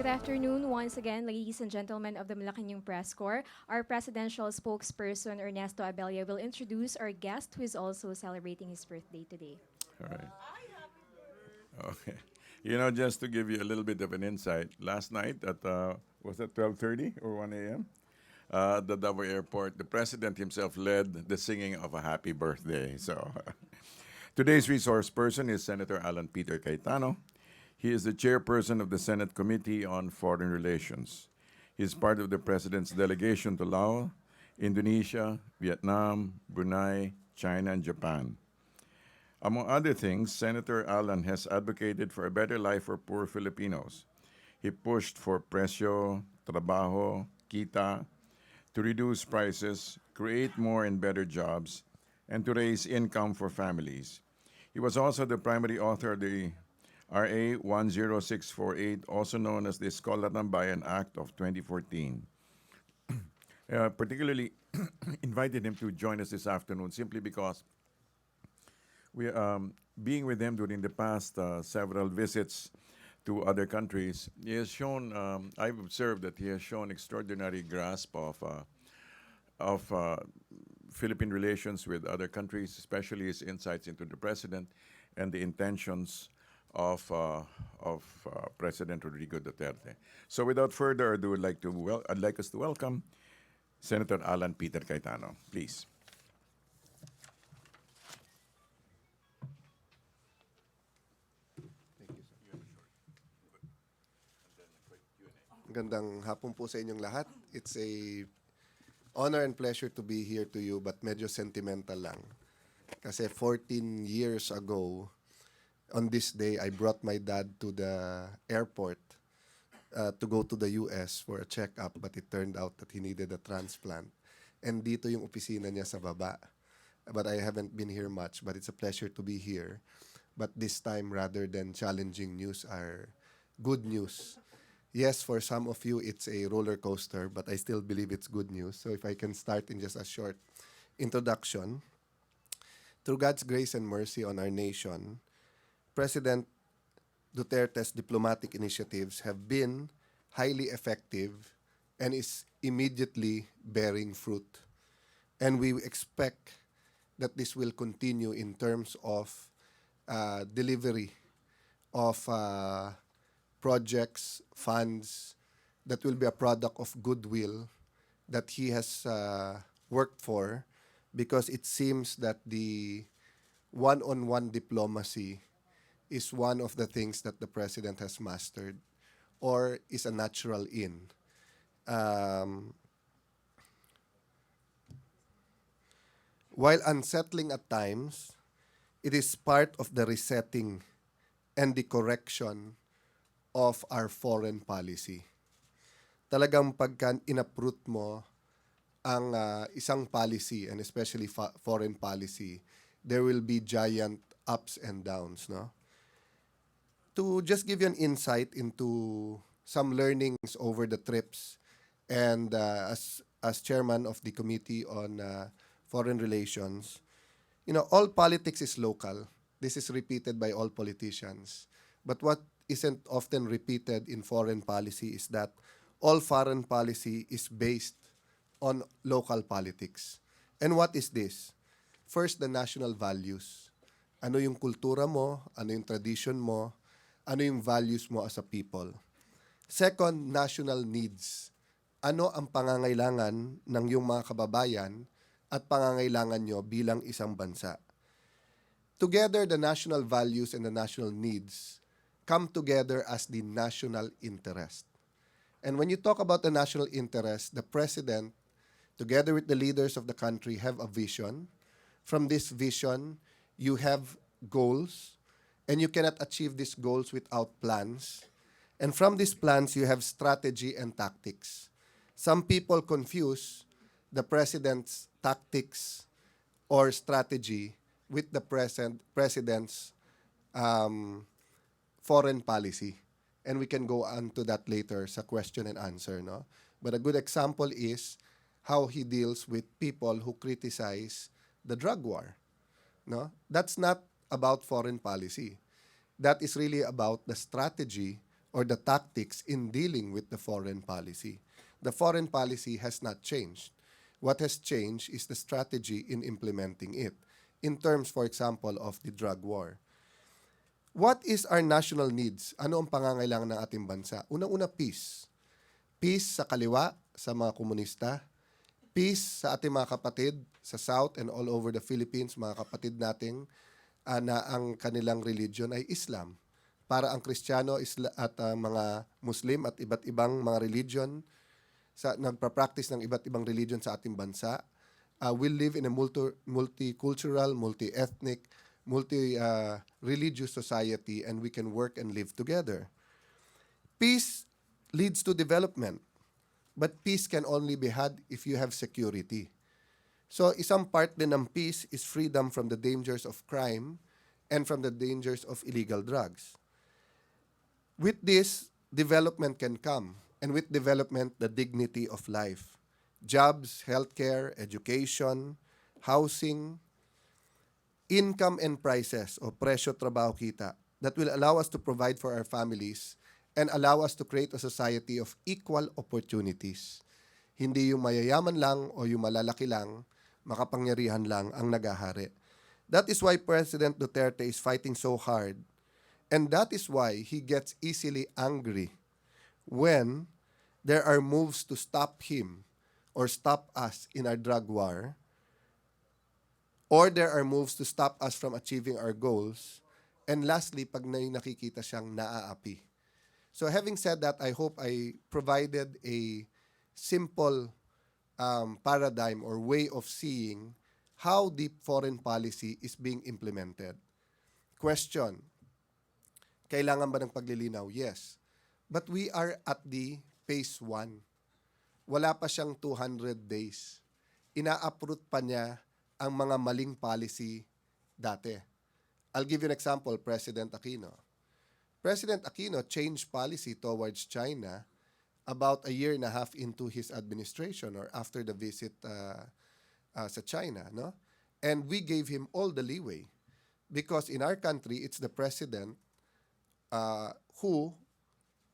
Good afternoon once again, ladies and gentlemen of the Malacañang Press Corps. Our presidential spokesperson, Ernesto Abella, will introduce our guest who is also celebrating his birthday today. All right. Okay. You know, just to give you a little bit of an insight, last night at was it 12:30 or 1 a.m. At the Davao Airport, the president himself led the singing of a happy birthday. So today's resource person is Senator Allan Peter Cayetano. He is the chairperson of the Senate Committee on Foreign Relations. He is part of the president's delegation to Laos, Indonesia, Vietnam, Brunei, China, and Japan. Among other things, Senator Allan has advocated for a better life for poor Filipinos. He pushed for presyo, trabajo, kita, to reduce prices, create more and better jobs, and to raise income for families. He was also the primary author of the RA 10648, also known as the Eskwela-Tambayan Act of 2014. Particularly invited him to join us this afternoon simply because we being with him during the past several visits to other countries, he has shown. I've observed that he has shown extraordinary grasp of Philippine relations with other countries, especially his insights into the president and the intentions of President Rodrigo Duterte. So, without further ado, I'd like us to welcome Senator Allan Peter Cayetano. Please. Gandang hapon po sa inyong lahat. It's a honor and pleasure to be here to you, but medyo sentimental lang. Kasi 14 years ago, on this day, I brought my dad to the airport to go to the US for a checkup, but it turned out that he needed a transplant. And dito yung opisina niya sa baba. But I haven't been here much, but it's a pleasure to be here. But this time, rather than challenging news, are good news. Yes, for some of you, it's a roller coaster, but I still believe it's good news. So if I can start in just a short introduction. Through God's grace and mercy on our nation, President Duterte's diplomatic initiatives have been highly effective and is immediately bearing fruit. And we expect that this will continue in terms of delivery of projects, funds that will be a product of goodwill that he has worked for, because it seems that the one-on-one diplomacy is one of the things that the president has mastered or is a natural in. While unsettling at times, it is part of the resetting and the correction of our foreign policy. Talagang pagka inaproot mo ang isang policy, and especially foreign policy, there will be giant ups and downs, no? To just give you an insight into some learnings over the trips, and as chairman of the Committee on Foreign Relations, you know, all politics is local. This is repeated by all politicians. But what isn't often repeated in foreign policy is that all foreign policy is based on local politics. And what is this? First, the national values. Ano yung kultura mo, ano yung tradition mo, ano yung values mo as a people. Second, national needs. Ano ang pangangailangan ng iyong mga kababayan at pangangailangan nyo bilang isang bansa. Together, the national values and the national needs come together as the national interest. And when you talk about the national interest, the president, together with the leaders of the country, have a vision. From this vision, you have goals, and you cannot achieve these goals without plans. And from these plans, you have strategy and tactics. Some people confuse the president's tactics or strategy with the president's foreign policy. And we can go on to that later sa question and answer, no? But a good example is how he deals with people who criticize the drug war, no? That's not about foreign policy. That is really about the strategy or the tactics in dealing with the foreign policy. The foreign policy has not changed. What has changed is the strategy in implementing it. In terms, for example, of the drug war. What is our national needs? Ano ang pangangailangan ng ating bansa? Unang-una, peace. Peace sa kaliwa, sa mga komunista. Peace sa ating mga kapatid sa South and all over the Philippines, mga kapatid nating na ang kanilang religion ay Islam. Para ang Kristiyano at mga Muslim at iba't ibang mga religion, nagpa-practice ng iba't ibang religion sa ating bansa, will live in a multicultural, multi-ethnic, multi-religious society, and we can work and live together. Peace leads to development, but peace can only be had if you have security. So isang part din ng peace is freedom from the dangers of crime and from the dangers of illegal drugs. With this, development can come, and with development, the dignity of life. Jobs, healthcare, education, housing, income and prices o presyo, trabaho, kita that will allow us to provide for our families and allow us to create a society of equal opportunities. Hindi yung mayayaman lang o yung malalaki lang, makapangyarihan lang ang nagahari. That is why President Duterte is fighting so hard, and that is why he gets easily angry when there are moves to stop him or stop us in our drug war, or there are moves to stop us from achieving our goals, and lastly, pag nakikita siyang naaapi. So having said that, I hope I provided a simple paradigm or way of seeing how the foreign policy is being implemented. Question, kailangan ba ng paglilinaw? Yes. But we are at the phase 1. Wala pa siyang 200 days. Ina-uproot pa niya ang mga maling policy dati. I'll give you an example, President Aquino. President Aquino changed policy towards China about a year and a half into his administration or after the visit sa China, no? And we gave him all the leeway because in our country, it's the president who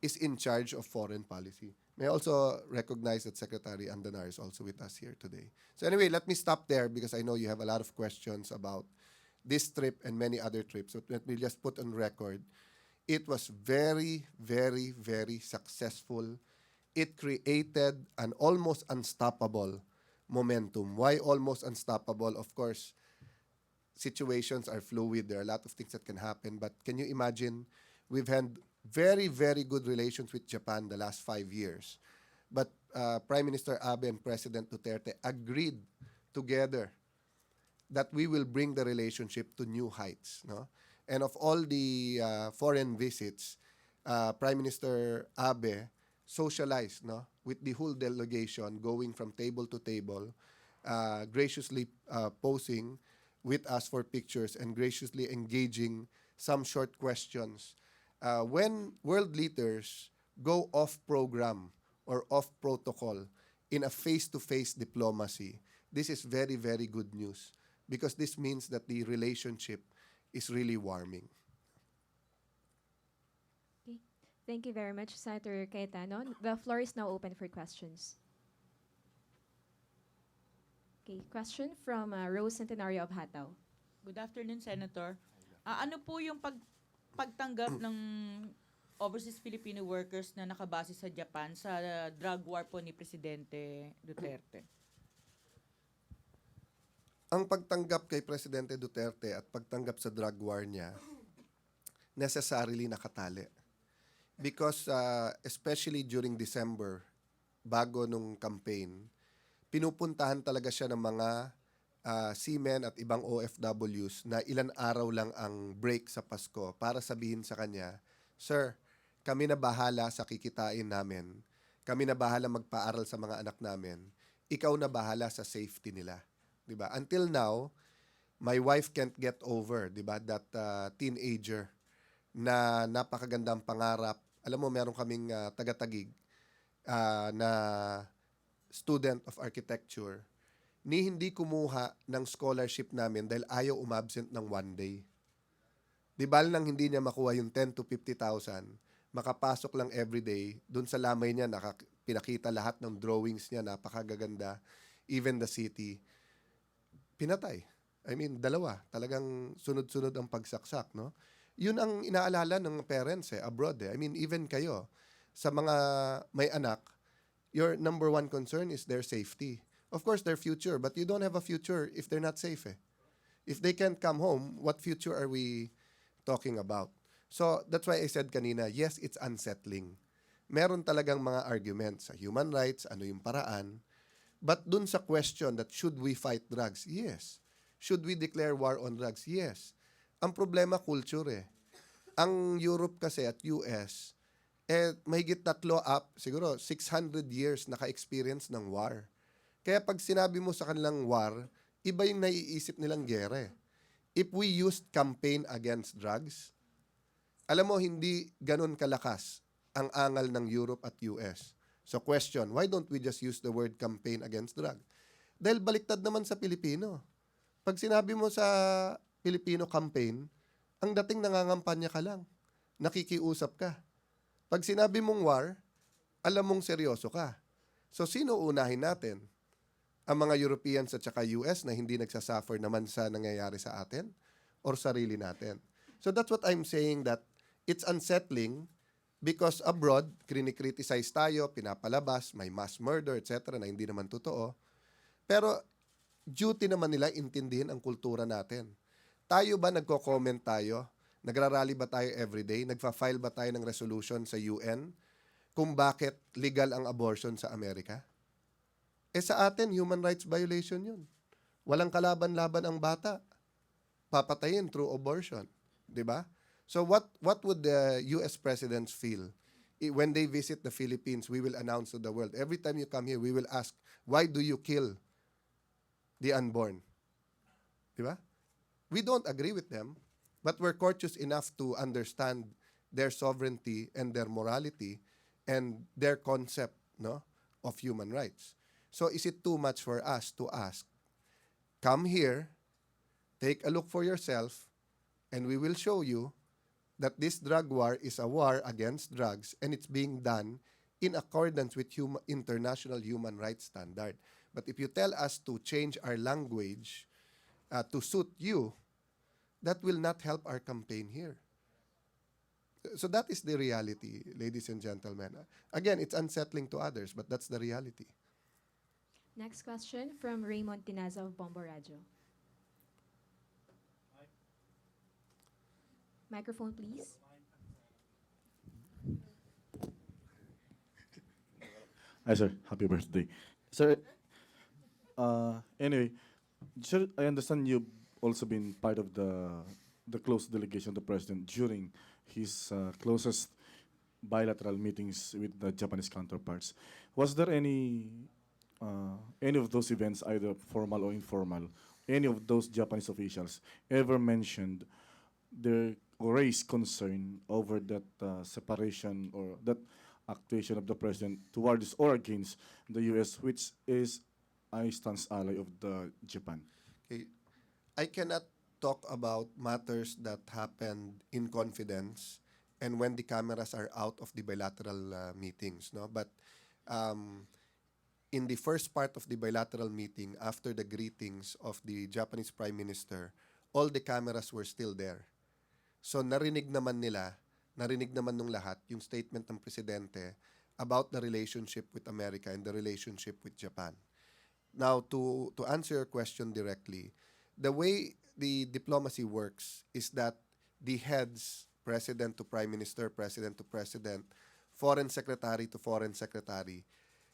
is in charge of foreign policy. May I also recognize that Secretary Andanar is also with us here today. So anyway, let me stop there because I know you have a lot of questions about this trip and many other trips. So let me just put on record, it was very, very, very successful. It created an almost unstoppable momentum. Why almost unstoppable? Of course, situations are fluid. There are a lot of things that can happen. But can you imagine, we've had very, very good relations with Japan the last 5 years. But Prime Minister Abe and President Duterte agreed together that we will bring the relationship to new heights. No? And of all the foreign visits, Prime Minister Abe socialized with the whole delegation, going from table to table, graciously posing with us for pictures and graciously engaging some short questions. When world leaders go off program or off protocol in a face-to-face diplomacy, this is very, very good news because this means that the relationship is really warming. Okay. Thank you very much, Senator Cayetano. The floor is now open for questions. Okay, question from Rose Centenario of Hataw. Good afternoon, Senator. Ano po yung pagtanggap ng overseas Filipino workers na nakabase sa Japan sa drug war po ni Presidente Duterte? Ang pagtanggap kay Presidente Duterte at pagtanggap sa drug war niya, necessarily nakatali. Because especially during December, bago nung campaign, pinupuntahan talaga siya ng mga seamen at ibang OFWs na ilan araw lang ang break sa Pasko para sabihin sa kanya, Sir, kami na bahala sa kikitain namin. Kami na bahala magpaaral sa mga anak namin. Ikaw na bahala sa safety nila. Diba? Until now, my wife can't get over, diba, that teenager na napakagandang pangarap. Alam mo, meron kaming taga-Tagig na student of architecture ni hindi kumuha ng scholarship namin dahil ayaw umabsent ng 1 day. Di ba nang hindi niya makuha yung 10 to 50,000, makapasok lang everyday, dun sa lamay niya, pinakita lahat ng drawings niya, napakagaganda, even the city, pinatay. I mean, dalawa. Talagang sunod-sunod ang pagsaksak, no? Yun ang inaalala ng parents abroad. I mean, even kayo, sa mga may anak, your number one concern is their safety. Of course, their future, but you don't have a future if they're not safe. If they can't come home, what future are we talking about? So, that's why I said kanina, yes, it's unsettling. Meron talagang mga arguments sa human rights, ano yung paraan. But dun sa question that should we fight drugs? Yes. Should we declare war on drugs? Yes. Ang problema, culture Ang Europe kasi at US, mahigit siguro 600 years naka-experience ng war. Kaya pag sinabi mo sa kanilang war, iba yung naiisip nilang gere. If we used campaign against drugs, alam mo, hindi ganun kalakas ang angal ng Europe at US. So question, why don't we just use the word campaign against drugs? Dahil baliktad naman sa Pilipino. Pag sinabi mo sa Pilipino campaign, ang dating nangangampanya ka lang. Nakikiusap ka. Pag sinabi mong war, alam mong seryoso ka. So sino unahin natin? Ang mga Europeans at saka US na hindi nagsasuffer naman sa nangyayari sa atin? Or sarili natin? So that's what I'm saying, that it's unsettling because abroad, krinikriticize tayo, pinapalabas, may mass murder, etc. na hindi naman totoo. Pero duty naman nila intindihin ang kultura natin. Tayo ba nagko-comment tayo? Nagrarally ba tayo everyday? Nagfa-file ba tayo ng resolution sa UN kung bakit legal ang abortion sa Amerika? Sa atin, human rights violation yun. Walang kalaban-laban ang bata. Papatayin through abortion. Diba? So what would the US presidents feel? When they visit the Philippines, we will announce to the world, every time you come here, we will ask, why do you kill the unborn? Diba? We don't agree with them, but we're courteous enough to understand their sovereignty and their morality and their concept, no, of human rights. So is it too much for us to ask, come here, take a look for yourself, and we will show you that this drug war is a war against drugs and it's being done in accordance with international human rights standard. But if you tell us to change our language to suit you, that will not help our campaign here. So that is the reality, ladies and gentlemen. Again, it's unsettling to others, but that's the reality. Next question from Raymond Tinaza of Bombo Radio. Microphone, please. Hi, sir. Happy birthday. Sir, anyway, sir, I understand you've also been part of the close delegation of the president during his closest bilateral meetings with the Japanese counterparts. Was there any of those events, either formal or informal, any of those Japanese officials ever mentioned their or raised concern over that separation or that actuation of the president towards or against the U.S., which is a stance ally of the Japan? Okay. I cannot talk about matters that happened in confidence and when the cameras are out of the bilateral meetings, no? But in the first part of the bilateral meeting, after the greetings of the Japanese Prime Minister, all the cameras were still there. So narinig naman nung lahat yung statement ng presidente about the relationship with America and the relationship with Japan. Now, to answer your question directly, the way the diplomacy works is that the heads, president to prime minister, president to president, foreign secretary to foreign secretary,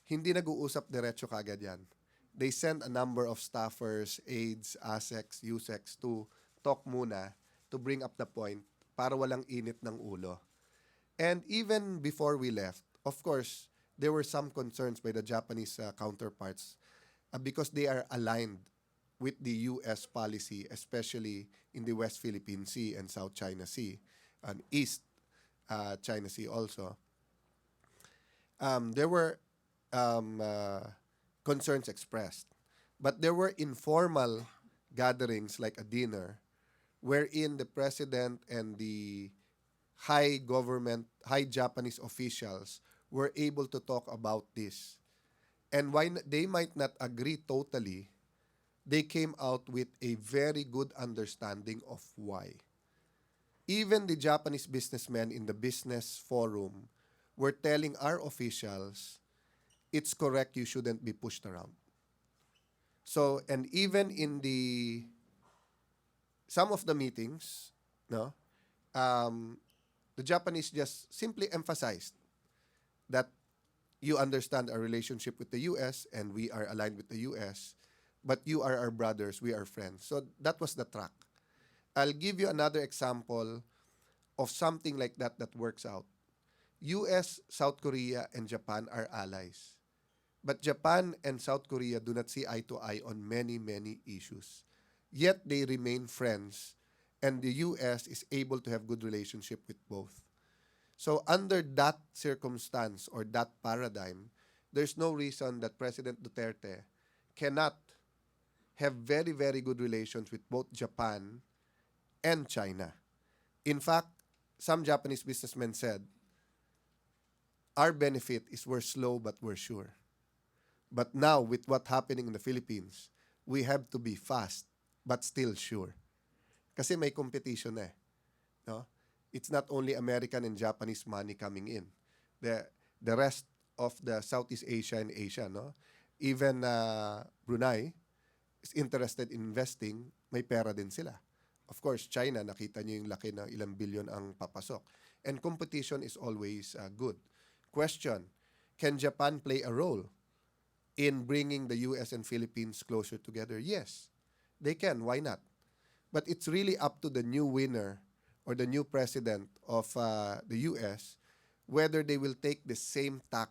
hindi nag-uusap diretso kagad yan. They send a number of staffers, aides, ASECs, USECs to talk muna to bring up the point para walang init ng ulo. And even before we left, of course, there were some concerns by the Japanese counterparts because they are aligned with the U.S. policy, especially in the West Philippine Sea and South China Sea, and East China Sea also. There were concerns expressed. But there were informal gatherings like a dinner wherein the president and the high Japanese officials were able to talk about this. And why they might not agree totally, they came out with a very good understanding of why. Even the Japanese businessmen in the business forum were telling our officials, it's correct, you shouldn't be pushed around. So, and even in some of the meetings, no, the Japanese just simply emphasized that you understand our relationship with the U.S. and we are aligned with the U.S., but you are our brothers, we are friends. So that was the track. I'll give you another example of something like that that works out. U.S., South Korea, and Japan are allies. But Japan and South Korea do not see eye to eye on many, many issues. Yet they remain friends, and the U.S. is able to have good relationship with both. So under that circumstance or that paradigm, there's no reason that President Duterte cannot have very, very good relations with both Japan and China. In fact, some Japanese businessmen said, our benefit is we're slow but we're sure. But now, with what's happening in the Philippines, we have to be fast but still sure. Kasi may competition eh. No? It's not only American and Japanese money coming in. The rest of the Southeast Asia and Asia, no? Even Brunei is interested in investing, may pera din sila. Of course, China, nakita niyo yung laki ng ilang bilyon ang papasok. And competition is always good. Question, can Japan play a role in bringing the U.S. and Philippines closer together? Yes, they can. Why not? But it's really up to the new winner or the new president of the U.S. whether they will take the same tack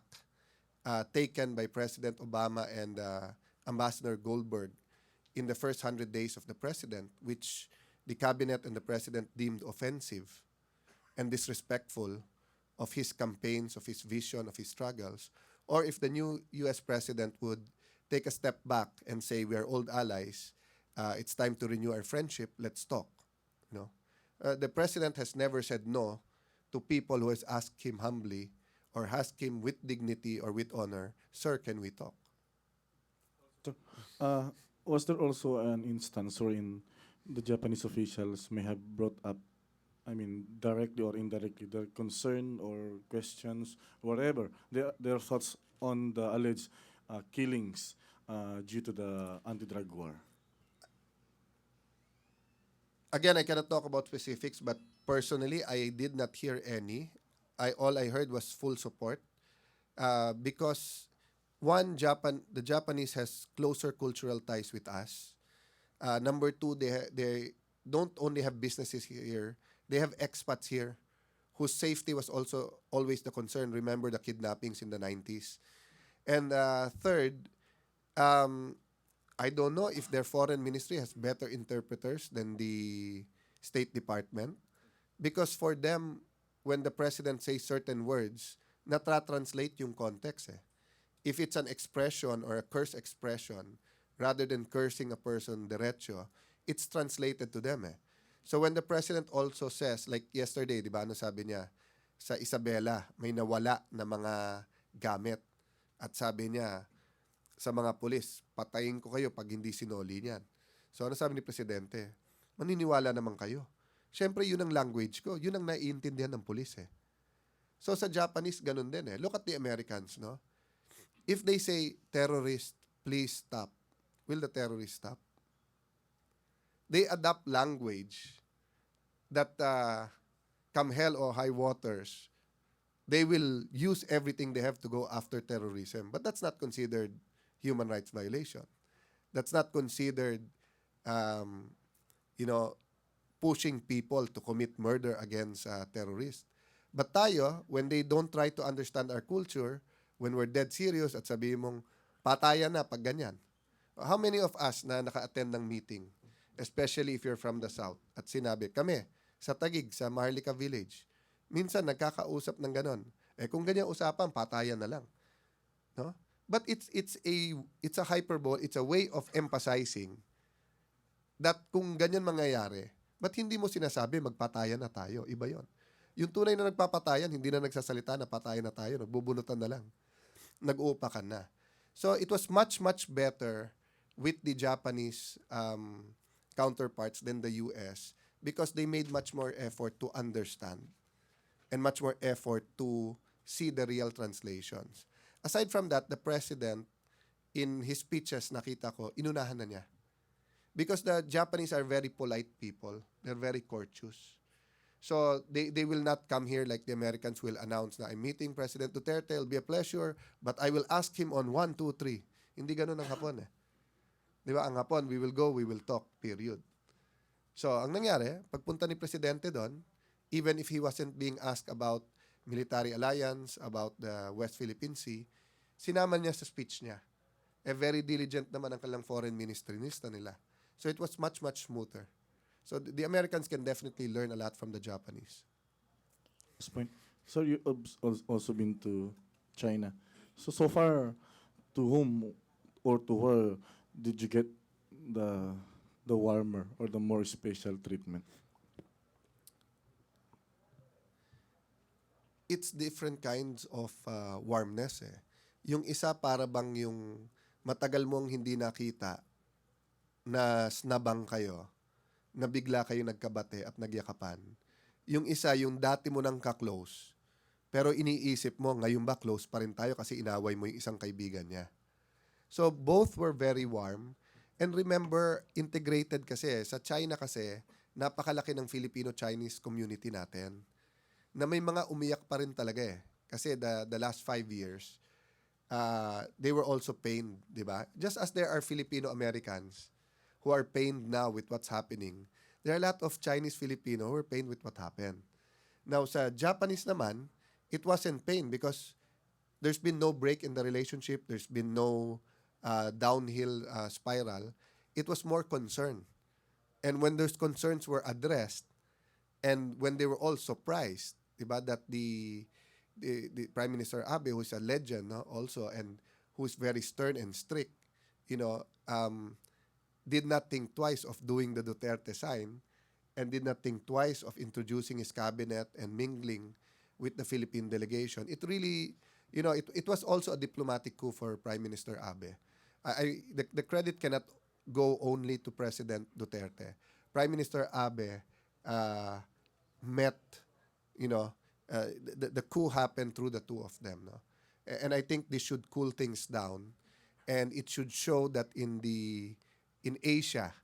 taken by President Obama and Ambassador Goldberg in the first 100 days of the president, which the cabinet and the president deemed offensive and disrespectful of his campaigns, of his vision, of his struggles, or if the new U.S. president would take a step back and say, we are old allies, it's time to renew our friendship, let's talk. You know? The president has never said no to people who has asked him humbly or asked him with dignity or with honor, sir, can we talk? So, was there also an instance wherein the Japanese officials may have brought up, I mean, directly or indirectly, their concern or questions, whatever, their thoughts on the alleged killings due to the anti-drug war? Again, I cannot talk about specifics, but personally, I did not hear any. All I heard was full support because one, the Japanese has closer cultural ties with us. Number two, they don't only have businesses here, they have expats here whose safety was also always the concern. Remember the kidnappings in the 90s. And third, I don't know if their foreign ministry has better interpreters than the State Department, because for them, when the president says certain words, natra-translate yung context eh. If it's an expression or a curse expression, rather than cursing a person derecho, it's translated to them eh. So when the president also says, like yesterday, di ba, ano sabi niya, sa Isabela, may nawala na mga gamit. At sabi niya, sa mga pulis, patayin ko kayo pag hindi sinoli niyan. So ano sabi ni presidente? Maniniwala naman kayo. Siyempre, yun ang language ko. Yun ang naiintindihan ng pulis eh. So sa Japanese, ganun din eh. Look at the Americans, no? If they say, terrorist, please stop, will the terrorist stop? They adopt language that come hell or high waters, they will use everything they have to go after terrorism. But that's not considered human rights violation. That's not considered, pushing people to commit murder against terrorists. But tayo, when they don't try to understand our culture, when we're dead serious at sabihin mong, patayan na pag ganyan. How many of us na naka-attend ng meeting, especially if you're from the South, at sinabi, kami, sa Taguig, sa Maharlika Village, minsan nagkakausap ng ganon. Eh kung ganyan usapan, patayan na lang. No? But it's a hyperbole, it's a way of emphasizing that kung ganyan mangyayari, ba't hindi mo sinasabi magpatayan na tayo? Iba yon. Yung tunay na nagpapatayan, hindi na nagsasalita, napatayan na tayo, nagbubunutan na lang. Nag-uupakan na. So it was much, much better with the Japanese counterparts than the US because they made much more effort to understand and much more effort to see the real translations. Aside from that, the president, in his speeches, nakita ko, inunahan na niya. Because the Japanese are very polite people. They're very courteous. So they will not come here like the Americans will announce na I'm meeting President Duterte, it'll be a pleasure, but I will ask him on 1, 2, 3. Hindi ganun ang Hapon eh. Di ba? Ang Hapon, we will go, we will talk, period. So ang nangyari, pagpunta ni Presidente doon, even if he wasn't being asked about military alliance, about the West Philippine Sea, sinama niya sa speech niya. Very diligent naman ang kanilang foreign ministerinista nila. So it was much, much smoother. So the Americans can definitely learn a lot from the Japanese. This point. So you also been to China. So far, to whom or to where did you get the warmer or the more special treatment? It's different kinds of warmness eh. Yung isa para bang yung matagal mong hindi nakita na snabang kayo, na bigla kayo nagkabate at nagyakapan. Yung isa, yung dati mo nang ka-close, pero iniisip mo, ngayon ba close pa rin tayo kasi inaway mo yung isang kaibigan niya. So, both were very warm. And remember, integrated kasi. Sa China kasi, napakalaki ng Filipino-Chinese community natin. Na may mga umiyak pa rin talaga eh. Kasi the last 5 years, they were also pained, di ba? Just as there are Filipino-Americans who are pained now with what's happening, there are a lot of Chinese Filipino who are pained with what happened. Now, sa Japanese naman, it wasn't pain because there's been no break in the relationship, there's been no downhill spiral. It was more concern. And when those concerns were addressed, and when they were all surprised, diba, that the Prime Minister Abe, who's a legend, no, also, and who's very stern and strict, did not think twice of doing the Duterte sign and did not think twice of introducing his cabinet and mingling with the Philippine delegation. It really, it was also a diplomatic coup for Prime Minister Abe. The credit cannot go only to President Duterte. Prime Minister Abe met, the coup happened through the two of them. No? And I think this should cool things down. And it should show that in Asia,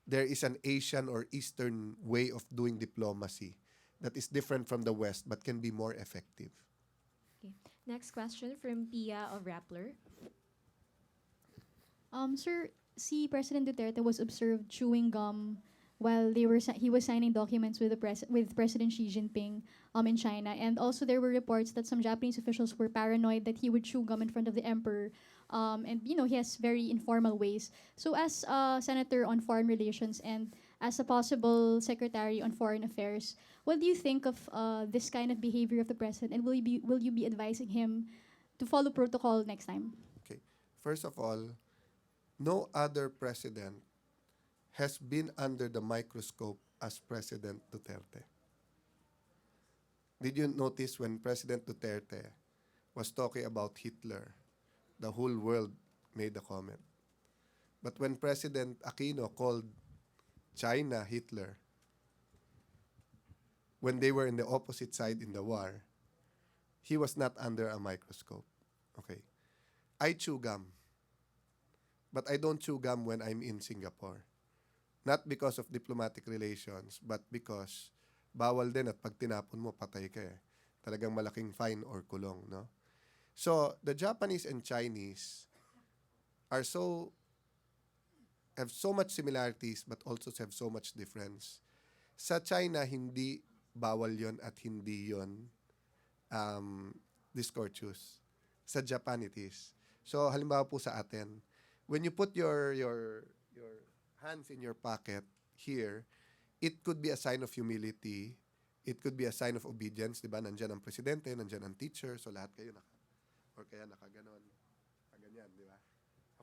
there is an Asian or Eastern way of doing diplomacy that is different from the West but can be more effective. Okay. Next question from Pia of Rappler. Sir, si President Duterte was observed chewing gum while he was signing documents with with President Xi Jinping in China, and also there were reports that some Japanese officials were paranoid that he would chew gum in front of the emperor, and he has very informal ways. So as Senator on Foreign Relations and as a possible Secretary on Foreign Affairs, what do you think of this kind of behavior of the president, and will you be advising him to follow protocol next time? Okay. First of all, no other president has been under the microscope as President Duterte. Did you notice when President Duterte was talking about Hitler, the whole world made a comment. But when President Aquino called China Hitler, when they were in the opposite side in the war, he was not under a microscope. Okay. I chew gum. But I don't chew gum when I'm in Singapore. Not because of diplomatic relations, but because bawal din at pag tinapon mo, patay ka eh. Talagang malaking fine or kulong, no? So, the Japanese and Chinese have so much similarities but also have so much difference. Sa China, hindi bawal yon at hindi yon discourteous. Sa Japan, it is. So, halimbawa po sa atin, when you put your hands in your pocket here, it could be a sign of humility. It could be a sign of obedience, di ba? Nandyan ang presidente, nandyan ang teacher, so lahat kayo or kaya nakaganon, ganyan, di ba?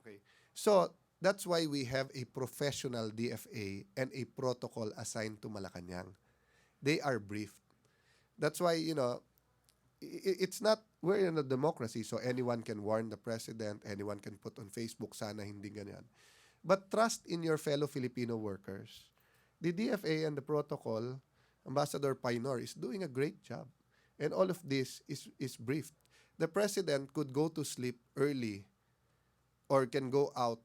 Okay. So, that's why we have a professional DFA and a protocol assigned to Malacañang. They are briefed. That's why, it's not, we're in a democracy, so anyone can warn the president, anyone can put on Facebook, sana hindi ganyan. But trust in your fellow Filipino workers. The DFA and the protocol, Ambassador Painor is doing a great job. And all of this is briefed. The president could go to sleep early or can go out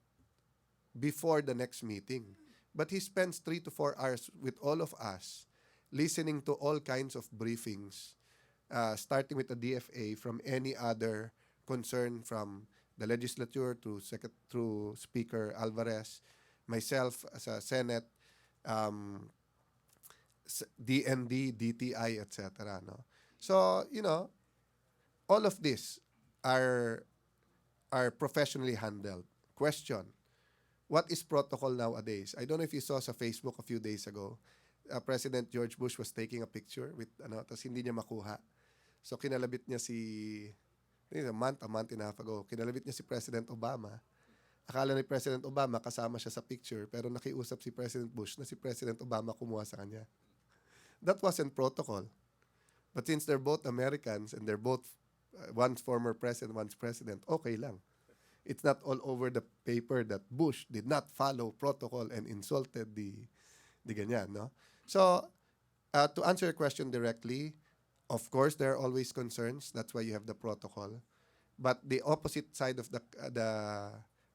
before the next meeting. But he spends 3 to 4 hours with all of us, listening to all kinds of briefings, starting with the DFA, from any other concern, from the legislature through Speaker Alvarez, myself as a Senate, DND, DTI, etc. No? So, all of this are professionally handled. Question: what is protocol nowadays? I don't know if you saw sa Facebook a few days ago, President George Bush was taking a picture with tapos hindi niya makuha. So kinalabit niya a month and a half ago, kinalabit niya si President Obama. Akala ni President Obama kasama siya sa picture, pero nakiusap si President Bush na si President Obama kumuha sa kanya. That wasn't protocol. But since they're both Americans and they're both one's former president, one's president, okay lang. It's not all over the paper that Bush did not follow protocol and insulted the ganyan, no? So, to answer your question directly, of course, there are always concerns. That's why you have the protocol. But the opposite side of the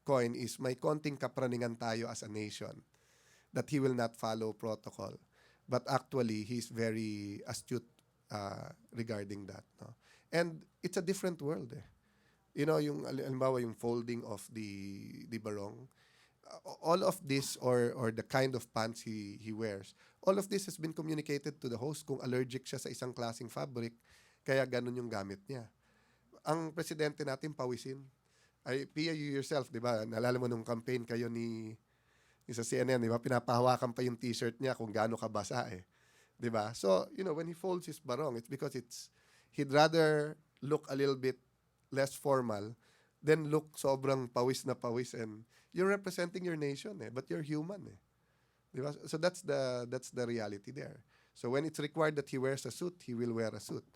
coin is may konting kapraningan tayo as a nation that he will not follow protocol. But actually, he's very astute regarding that, no? And it's a different world, eh. Yung halimbawa yung folding of the barong, all of this, or the kind of pants he wears, all of this has been communicated to the host kung allergic siya sa isang klaseng fabric, kaya ganun yung gamit niya. Ang presidente natin pawisin. Pia, you yourself, di ba? Nalala mo nung campaign kayo ni sa CNN, di ba? Pinapahawakan pa yung t-shirt niya kung gaano kabasa, eh. Di ba? So, when he folds his barong, it's because he'd rather look a little bit less formal than look sobrang pawis na pawis, and you're representing your nation, eh, but you're human, eh. Diba? So that's the reality there. So when it's required that he wears a suit, he will wear a suit.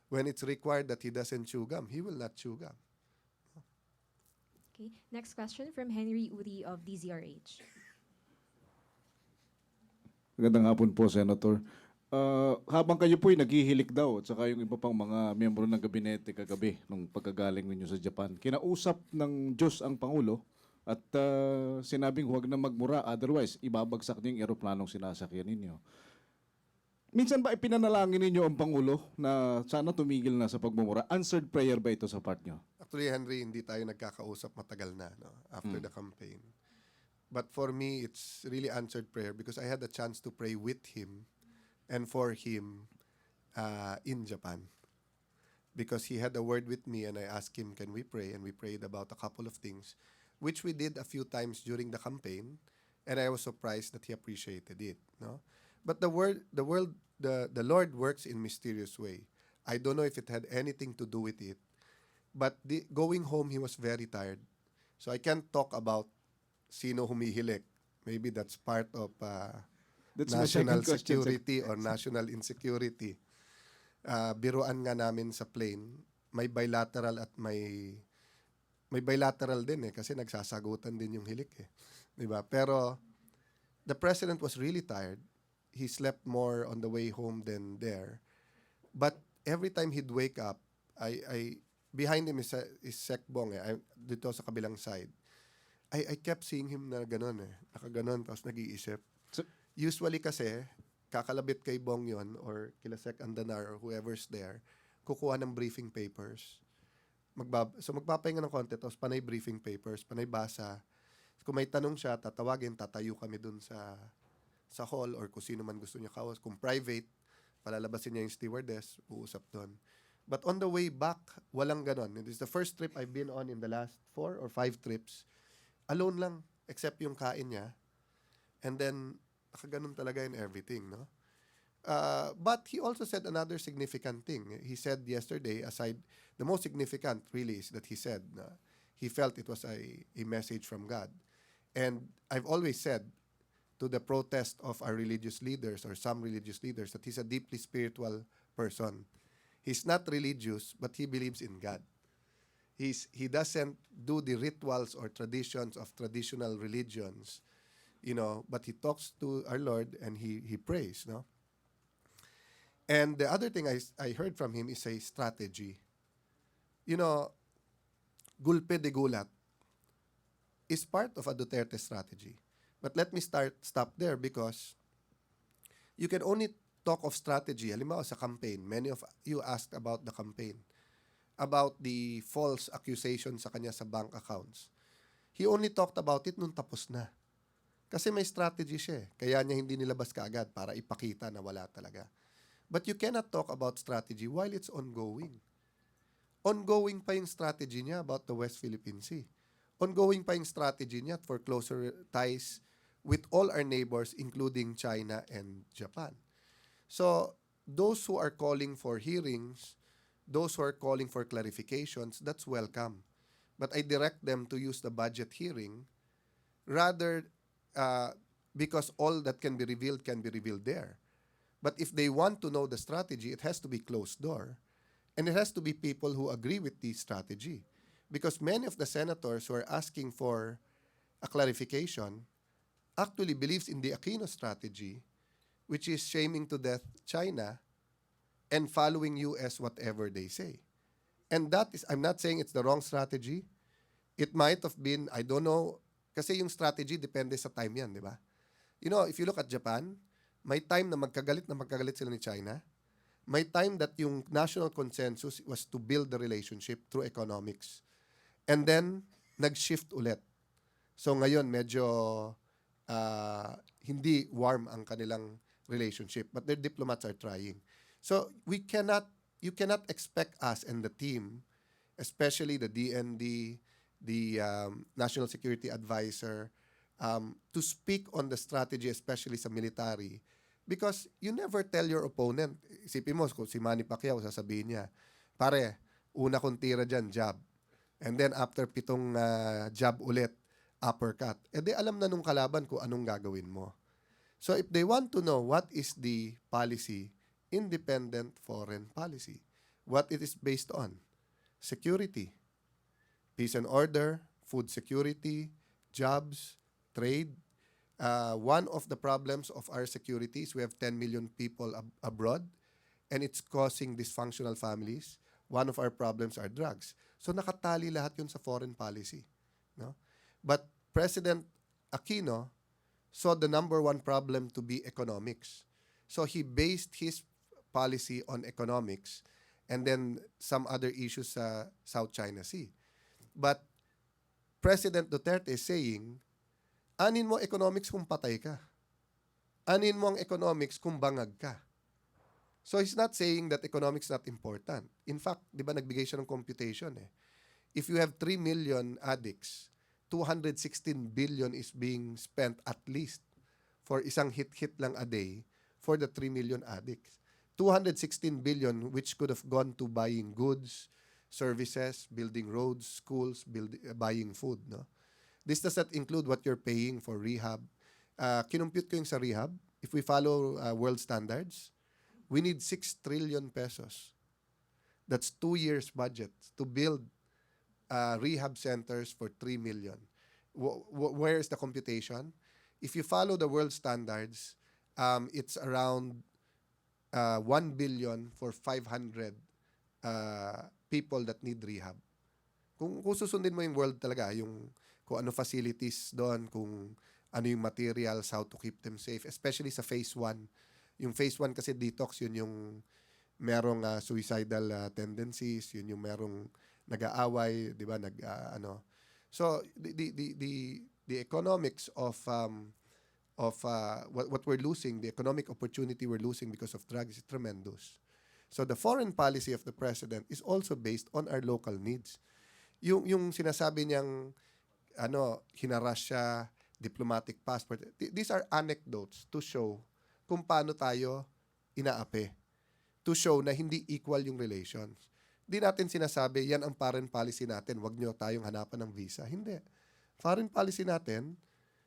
When it's required that he doesn't chew gum, he will not chew gum. Okay, next question from Henry Uri of DZRH. Magandang hapon po, Senator. Habang kayo po'y naghihilik daw at saka yung iba pang mga miyembro ng gabinete kagabi nung pagkagaling ninyo sa Japan, kinausap ng Diyos ang Pangulo at sinabing huwag na magmura, otherwise ibabagsak niyo yung eroplanong sinasakyan ninyo. Minsan ba ipinanalangin ninyo ang Pangulo na sana tumigil na sa pagmumura? Answered prayer ba ito sa part nyo? Actually, Henry, hindi tayo nagkakausap matagal na, no, after the campaign. But for me, it's really answered prayer because I had a chance to pray with him and for him in Japan. Because he had a word with me and I asked him, can we pray? And we prayed about a couple of things, which we did a few times during the campaign, and I was surprised that he appreciated it. No, but the Lord works in mysterious way. I don't know if it had anything to do with it, but going home he was very tired, so I can't talk about sino humihilik. Maybe that's part of That's my national second question, security or national insecurity. Biruan nga namin sa plane, may bilateral at may bilateral din, eh, kasi nagsasagutan din yung hilik, eh. Diba? Pero the president was really tired. He slept more on the way home than there. But every time he'd wake up, I behind him is Sekbong, eh, dito sa kabilang side. I kept seeing him na gano'n, eh. Nakaganon, tapos nag-iisip. Usually kasi, kakalabit kay Bong yon or kila Sec Andanar or whoever's there, kukuha ng briefing papers. So magpapahinga ng konti, tapos panay briefing papers, panay basa. Kung may tanong siya, tatawagin, tatayo kami dun sa hall or kung sino man gusto niya kawas. Kung private, palalabasin niya yung stewardess, uusap dun. But on the way back, walang ganon. It is the first trip I've been on in the last 4 or 5 trips. Alone lang, except yung kain niya. And then, nakaganon talaga in everything, no? But he also said another significant thing. He said yesterday, aside, the most significant really is that he said he felt it was a message from God. And I've always said to the protest of our religious leaders or some religious leaders that he's a deeply spiritual person. He's not religious, but he believes in God. He doesn't do the rituals or traditions of traditional religions, but he talks to our Lord and he prays, no? And the other thing I heard from him is a strategy. Gulpe de gulat is part of a Duterte strategy. But let me stop there because you can only talk of strategy. Halimbawa sa campaign, many of you asked about the campaign, about the false accusation sa kanya sa bank accounts. He only talked about it nung tapos na. Kasi may strategy siya. Kaya niya hindi nilabas kaagad para ipakita na wala talaga. But you cannot talk about strategy while it's ongoing. Ongoing pa yung strategy niya about the West Philippine Sea. Ongoing pa yung strategy niya for closer ties with all our neighbors, including China and Japan. So, those who are calling for hearings, those who are calling for clarifications, that's welcome. But I direct them to use the budget hearing rather because all that can be revealed there. But if they want to know the strategy, it has to be closed door. And it has to be people who agree with the strategy. Because many of the senators who are asking for a clarification actually believes in the Aquino strategy, which is shaming to death China and following US whatever they say. And that is, I'm not saying it's the wrong strategy. It might have been, I don't know, kasi yung strategy depende sa time yan, di ba? If you look at Japan, may time na magkagalit sila ni China. May time that yung national consensus was to build the relationship through economics. And then, nag-shift ulit. So ngayon, medyo hindi warm ang kanilang relationship. But their diplomats are trying. So you cannot expect us and the team, especially the DND, the National Security Advisor, to speak on the strategy, especially sa military, because you never tell your opponent. Isipin mo, kung si Manny Pacquiao, sasabihin niya, pare, una kong tira dyan, jab. And then after 7 jab ulit, uppercut. Di alam na nung kalaban kung anong gagawin mo. So if they want to know what is the policy, independent foreign policy, what it is based on, security, peace and order, food security, jobs, trade. One of the problems of our security is we have 10 million people abroad and it's causing dysfunctional families. One of our problems are drugs. So nakatali lahat yun sa foreign policy. No? But President Aquino saw the number one problem to be economics. So he based his policy on economics and then some other issues sa South China Sea. But President Duterte is saying, anin mo economics kung patay ka. Anin mo ang economics kung bangag ka. So he's not saying that economics is not important. In fact, di ba nagbigay siya ng computation eh. If you have 3 million addicts, 216 billion is being spent at least for isang hit-hit lang a day for the 3 million addicts. 216 billion which could have gone to buying goods, services, building roads, schools, buying food. No? This does not include what you're paying for rehab. Kinumpute ko yung sa rehab. If we follow world standards, we need 6 trillion pesos. That's 2 years' budget to build rehab centers for 3 million. Where is the computation? If you follow the world standards, it's around 1 billion for 500 people that need rehab. Kung susundin mo yung world talaga, yung kung ano facilities doon, kung ano yung materials, how to keep them safe, especially sa phase 1. Yung phase 1 kasi detox, yun yung merong suicidal tendencies, yun yung merong nag-aaway, di ba, So the economics of what we're losing, the economic opportunity we're losing because of drugs is tremendous. So the foreign policy of the president is also based on our local needs. Yung sinasabi niyang hinaras siya, diplomatic passport, these are anecdotes to show kung paano tayo inaapi. To show na hindi equal yung relations. Di natin sinasabi, yan ang foreign policy natin, wag nyo tayong hanapan ng visa. Hindi. Foreign policy natin,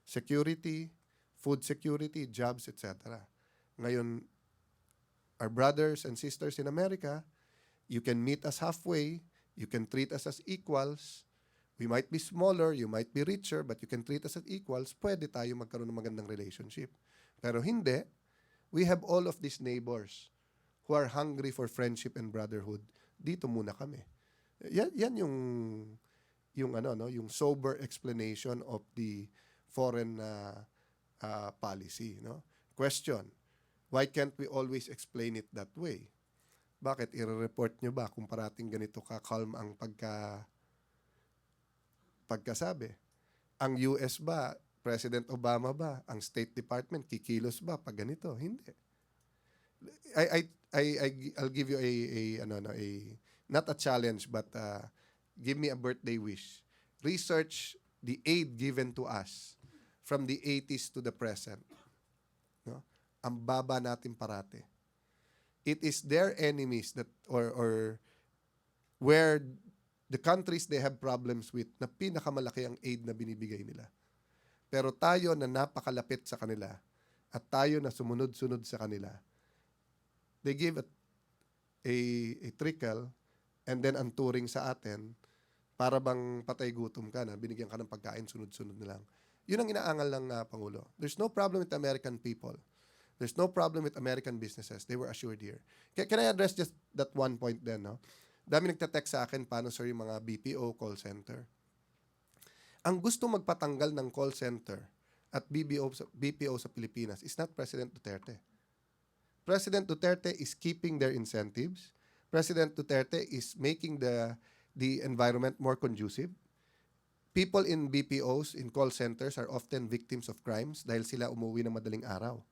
security, food security, jobs, etc. Ngayon, our brothers and sisters in America. You can meet us halfway. You can treat us as equals. We might be smaller, you might be richer, but you can treat us as equals. Pwede tayo magkaroon ng magandang relationship. Pero hindi. We have all of these neighbors who are hungry for friendship and brotherhood. Dito muna kami. Yan yung sober explanation of the foreign policy, no? Question: why can't we always explain it that way? Bakit i-report nyo ba kung parating ganito ka-calm ang pagkasabi? Ang US ba, President Obama ba, ang State Department kikilos ba pag ganito? Hindi. I'll give you a not a challenge, but give me a birthday wish. Research the aid given to us from the 80s to the present. No? Ang baba natin parate. It is their enemies that or where the countries they have problems with na pinakamalaki ang aid na binibigay nila. Pero tayo na napakalapit sa kanila at tayo na sumunod-sunod sa kanila, they give a trickle and then ang turing sa atin para bang patay gutom ka na, binigyan ka ng pagkain, sunod-sunod na lang. Yun ang inaangal ng Pangulo. There's no problem with American people. There's no problem with American businesses. They were assured here. Can I address just that one point then? No? Dami nagte-text sa akin, paano sir yung mga BPO call center? Ang gusto magpatanggal ng call center at BPO sa Pilipinas is not President Duterte. President Duterte is keeping their incentives. President Duterte is making the environment more conducive. People in BPOs, in call centers, are often victims of crimes dahil sila umuwi ng madaling araw.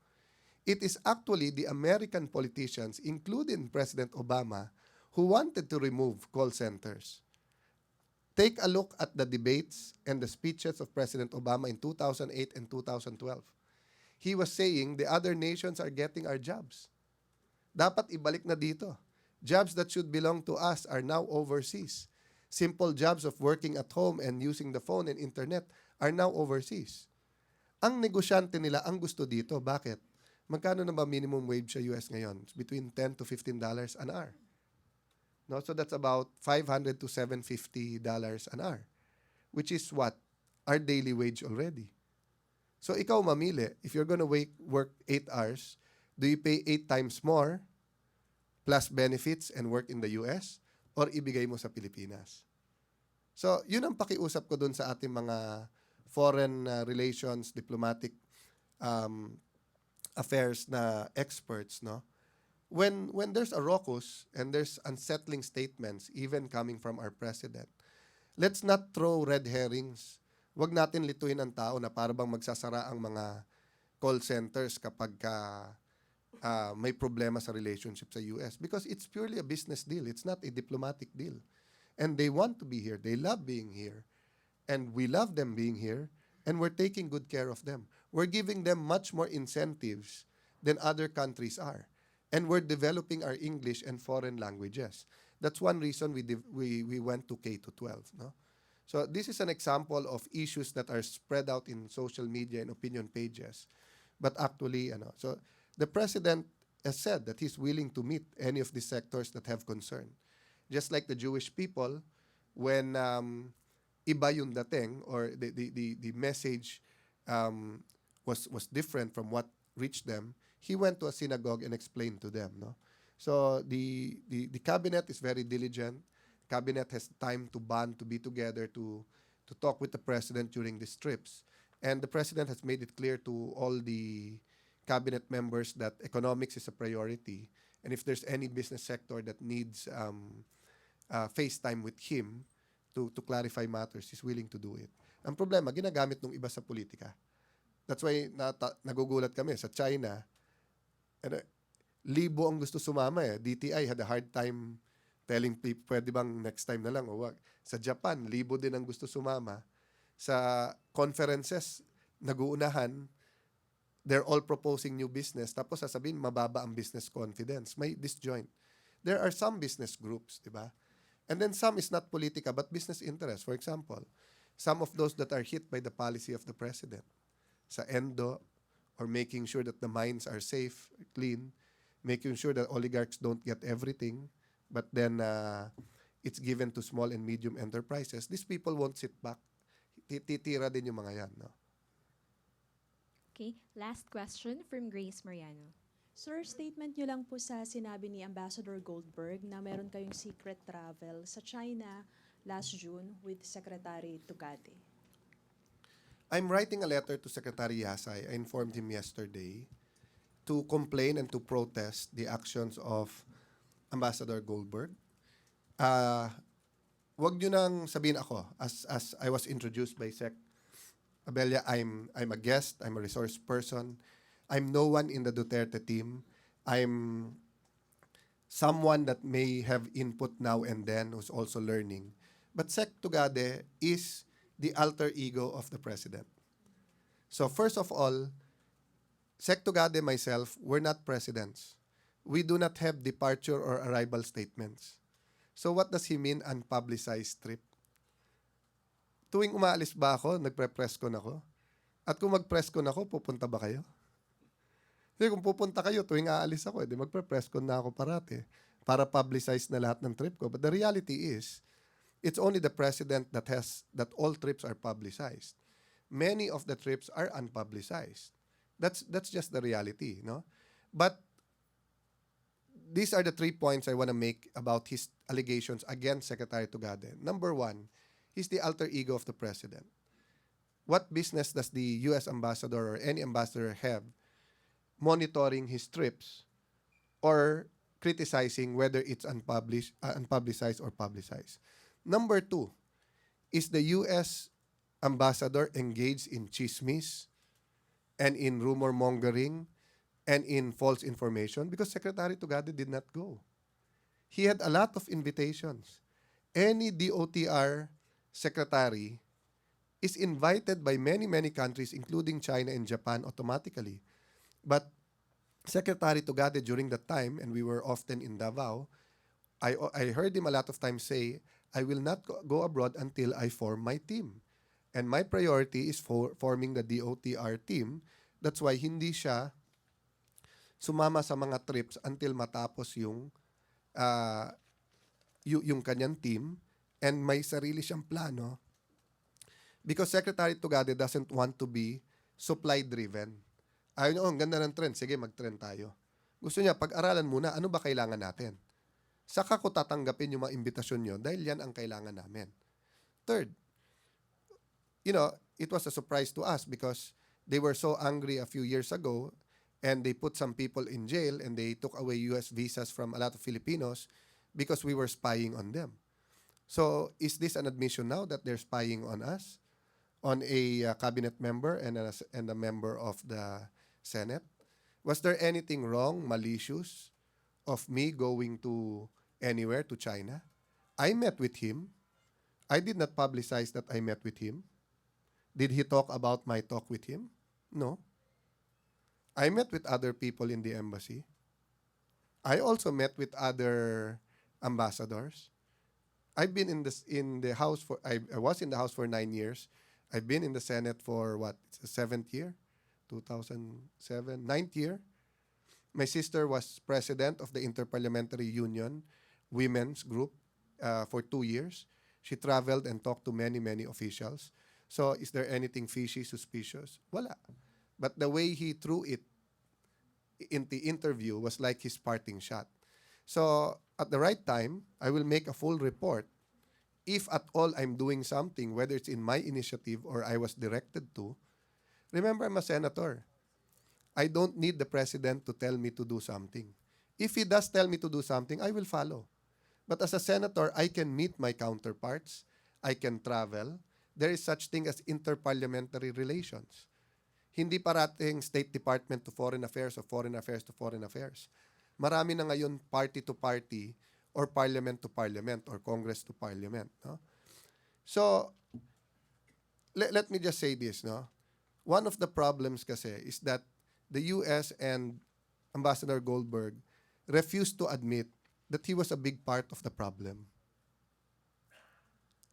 It is actually the American politicians, including President Obama, who wanted to remove call centers. Take a look at the debates and the speeches of President Obama in 2008 and 2012. He was saying the other nations are getting our jobs. Dapat ibalik na dito. Jobs that should belong to us are now overseas. Simple jobs of working at home and using the phone and internet are now overseas. Ang negosyante nila ang gusto dito. Bakit? Magkano na ba minimum wage sa US ngayon? It's between $10 to $15 an hour. No, so that's about $500 to $750 an hour, which is what? Our daily wage already. So ikaw mamili, if you're gonna work 8 hours, do you pay 8 times more plus benefits and work in the US or ibigay mo sa Pilipinas? So yun ang pakiusap ko dun sa ating mga foreign relations, diplomatic affairs na experts, no? When there's a raucous and there's unsettling statements even coming from our president, let's not throw red herrings. Huwag natin lituin ang tao na para bang magsasara ang mga call centers kapag may problema sa relationship sa US, because it's purely a business deal. It's not a diplomatic deal. And they want to be here. They love being here. And we love them being here. And we're taking good care of them. We're giving them much more incentives than other countries are. And we're developing our English and foreign languages. That's one reason we went to K-12. No? So this is an example of issues that are spread out in social media and opinion pages. But actually, so the president has said that he's willing to meet any of these sectors that have concern. Just like the Jewish people, when iba yung dating or the message was different from what reached them, he went to a synagogue and explained to them. No? So the cabinet is very diligent. Cabinet has time to bond, to be together, to talk with the president during these trips. And the president has made it clear to all the cabinet members that economics is a priority. And if there's any business sector that needs face time with him to clarify matters, he's willing to do it. Ang problema, ginagamit ng iba sa politika. That's why nagugulat kami sa China. Libo ang gusto sumama eh. DTI had a hard time telling people, pwede bang next time na lang o wag. Sa Japan, libo din ang gusto sumama. Sa conferences, naguunahan, they're all proposing new business. Tapos sasabihin, mababa ang business confidence. May disjoint. There are some business groups, di ba? And then some is not politika, but business interest. For example, some of those that are hit by the policy of the president. Sa ENDO, or making sure that the mines are safe, clean, making sure that oligarchs don't get everything, but then it's given to small and medium enterprises, these people won't sit back. Titira din yung mga yan. No? Okay, last question from Grace Mariano. Sir, statement nyo lang po sa sinabi ni Ambassador Goldberg na meron kayong secret travel sa China last June with Secretary Tugade. I'm writing a letter to Secretary Yasay. I informed him yesterday to complain and to protest the actions of Ambassador Goldberg. Wag nyo nang sabihin ako, as I was introduced by Sec Abella, I'm a guest, I'm a resource person. I'm no one in the Duterte team. I'm someone that may have input now and then who's also learning. But Sec Tugade is the alter ego of the president. So first of all, Sec Tugade, myself, we're not presidents. We do not have departure or arrival statements. So what does he mean, unpublicized trip? Tuwing umaalis ba ako, nagpre-press con ako? At kung mag-press con ako, pupunta ba kayo? Kasi kung pupunta kayo, tuwing aalis ako, edi magpre-press con na ako parati para publicize na lahat ng trip ko. But the reality is, it's only the president that all trips are publicized. Many of the trips are unpublicized. That's just the reality, no? But these are the 3 points I want to make about his allegations against Secretary Tugade. Number 1, he's the alter ego of the president. What business does the U.S. ambassador or any ambassador have monitoring his trips or criticizing whether it's unpublicized or publicized? Number 2, is the U.S. ambassador engaged in chismis and in rumor mongering and in false information? Because Secretary Tugade did not go. He had a lot of invitations. Any DOTR secretary is invited by many, many countries, including China and Japan, automatically. But Secretary Tugade, during that time, and we were often in Davao, I heard him a lot of times say, I will not go abroad until I form my team. And my priority is forming the DOTR team. That's why hindi siya sumama sa mga trips until matapos yung kanyang team, and may sarili siyang plano, because Secretary Tugade doesn't want to be supply-driven. Ayaw niya, ang ganda ng trend, sige, mag-trend tayo. Gusto niya, pag-aralan muna, ano ba kailangan natin? Saka ko tatanggapin yung mga imbitasyon niyo dahil yan ang kailangan namin. Third, it was a surprise to us because they were so angry a few years ago and they put some people in jail and they took away U.S. visas from a lot of Filipinos because we were spying on them. So, is this an admission now that they're spying on us, on a cabinet member and a member of the Senate? Was there anything wrong, malicious, of me going to anywhere, to China? I met with him. I did not publicize that I met with him. Did he talk about my talk with him? No. I met with other people in the embassy. I also met with other ambassadors. I've been in the House for I was in the House for 9 years. I've been in the Senate for it's the 7th year, 2007, 9th year. My sister was president of the Interparliamentary Union Women's Group for 2 years. She traveled and talked to many, many officials. So, is there anything fishy, suspicious? Wala. But the way he threw it in the interview was like his parting shot. So, at the right time, I will make a full report. If at all I'm doing something, whether it's in my initiative or I was directed to, remember, I'm a senator. I don't need the president to tell me to do something. If he does tell me to do something, I will follow. But as a senator, I can meet my counterparts. I can travel. There is such thing as interparliamentary relations. Hindi parating State Department to Foreign Affairs or Foreign Affairs to Foreign Affairs. Marami na ngayon party to party or parliament to parliament or Congress to parliament. No? So, let me just say this. No? One of the problems kasi is that the U.S. and Ambassador Goldberg refused to admit that he was a big part of the problem.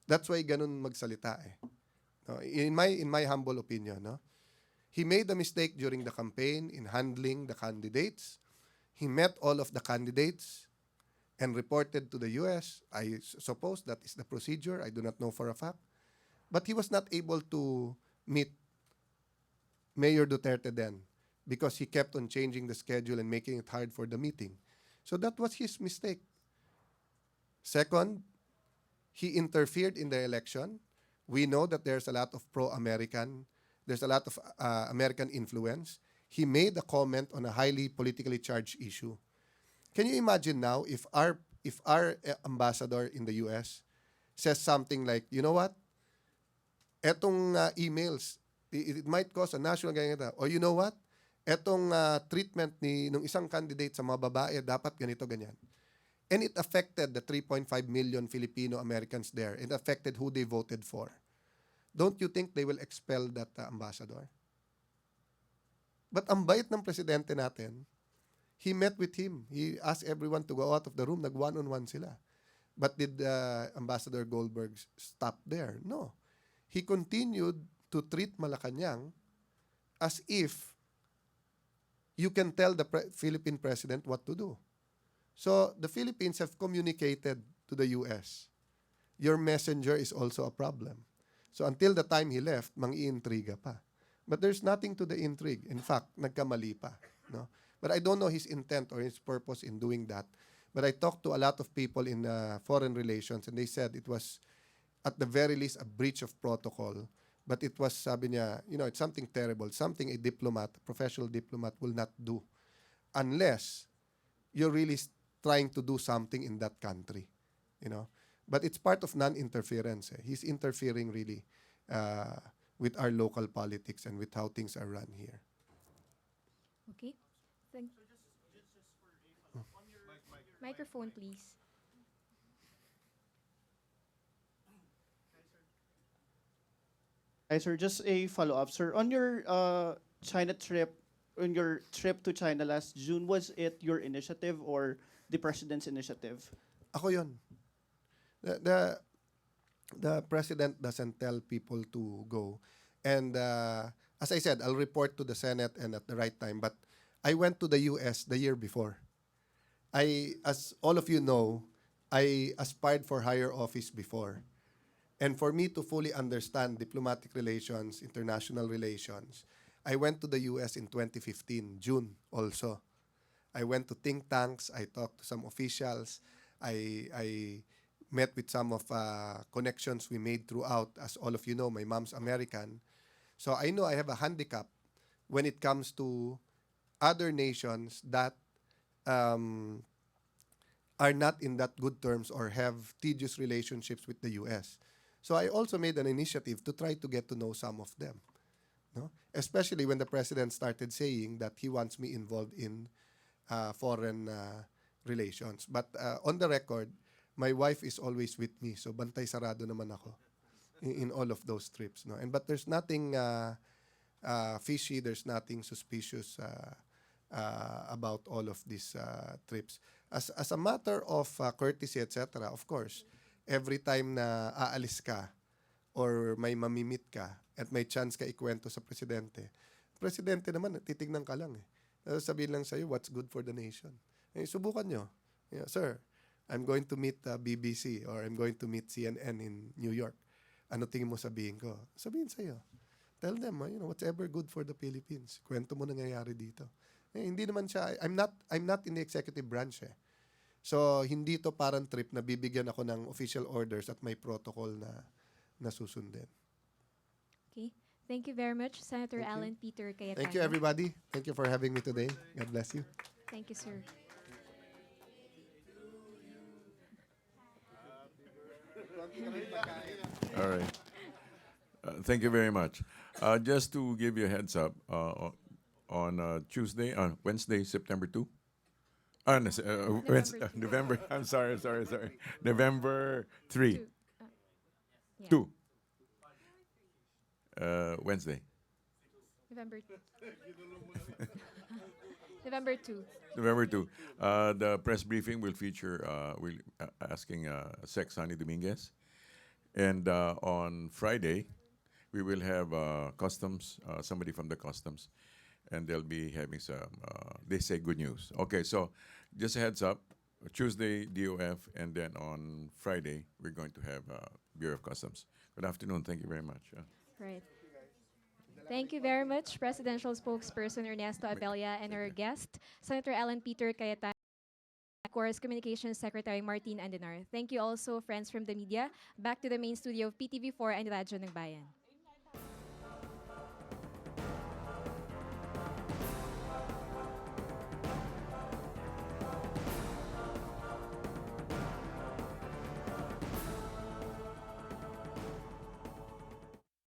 That's why ganun magsalita eh. No? In my humble opinion, no? He made a mistake during the campaign in handling the candidates. He met all of the candidates and reported to the US. I suppose that is the procedure. I do not know for a fact. But he was not able to meet Mayor Duterte then because he kept on changing the schedule and making it hard for the meeting. So that was his mistake. Second, he interfered in the election. We know that there's a lot of pro-American, there's a lot of American influence. He made a comment on a highly politically charged issue. Can you imagine now if our ambassador in the US says something like, you know what? Etong emails, it might cause a national ganyan. Or you know what? Etong treatment nung isang candidate sa mga babae, dapat ganito, ganyan. And it affected the 3.5 million Filipino Americans there. It affected who they voted for. Don't you think they will expel that ambassador? But ang bait ng presidente natin, he met with him. He asked everyone to go out of the room. Nag-one-on-one sila. But did Ambassador Goldberg stop there? No. He continued to treat Malacañang as if you can tell the Philippine president what to do. So the Philippines have communicated to the US. Your messenger is also a problem. So until the time he left, mang-iintriga pa. But there's nothing to the intrigue. In fact, nagkamali pa. No? But I don't know his intent or his purpose in doing that. But I talked to a lot of people in foreign relations and they said it was at the very least a breach of protocol. But it was, sabi niya, it's something terrible, something a diplomat, a professional diplomat will not do unless you're really trying to do something in that country, But it's part of non-interference. He's interfering really with our local politics and with how things are run here. Okay. Microphone, please. Hi, sir. Just a follow-up, sir. On your China trip, on your trip to China last June, was it your initiative or the president's initiative? Ako yun. The president doesn't tell people to go. And as I said, I'll report to the Senate and at the right time. But I went to the US the year before. As all of you know, I aspired for higher office before. And for me to fully understand diplomatic relations, international relations, I went to the US in 2015, June also. I went to think tanks, I talked to some officials, I met with some of connections we made throughout. As all of you know, my mom's American. So I know I have a handicap when it comes to other nations that are not in that good terms or have tedious relationships with the US. So I also made an initiative to try to get to know some of them. No? Especially when the president started saying that he wants me involved in foreign relations. But on the record, my wife is always with me. So bantay sarado naman ako in all of those trips. No? But there's nothing fishy, there's nothing suspicious about all of these trips. As a matter of courtesy, etc., of course, every time na aalis ka or may mamimit ka at may chance ka ikwento sa presidente naman, titignan ka lang sabihin lang sa'yo, what's good for the nation. Subukan nyo. Sir, I'm going to meet BBC or I'm going to meet CNN in New York. Ano tingin mo sabihin ko? Sabihin sa'yo. Tell them, whatever good for the Philippines. Kwento mo nangyayari dito. Hindi naman siya, I'm not in the executive branch So, hindi to parang trip na bibigyan ako ng official orders at may protocol na susundin. Okay. Thank you very much, Senator Thank you. Allan Peter Cayetano. Thank you, everybody. Thank you for having me today. God bless you. Thank you, sir. All right. Thank you very much. Just to give you a heads up, on Wednesday, September 2. November. I'm sorry. November 3. Two. Yeah. 2. Wednesday. November November 2. November 2. The press briefing will feature asking Sec Sonny Dominguez. And on Friday, we will have customs, somebody from the customs. and they'll be having some, they say, good news. Okay, so just a heads up, Tuesday, DOF, and then on Friday, we're going to have Bureau of Customs. Good afternoon. Thank you very much. Right. Thank you very much, Presidential Spokesperson Ernesto Abella, and our guest, Senator Allan Peter Cayetano, of course, Communications Secretary Martin Andenar. Thank you also, friends from the media. Back to the main studio of PTV4 and Radyo ng Bayan.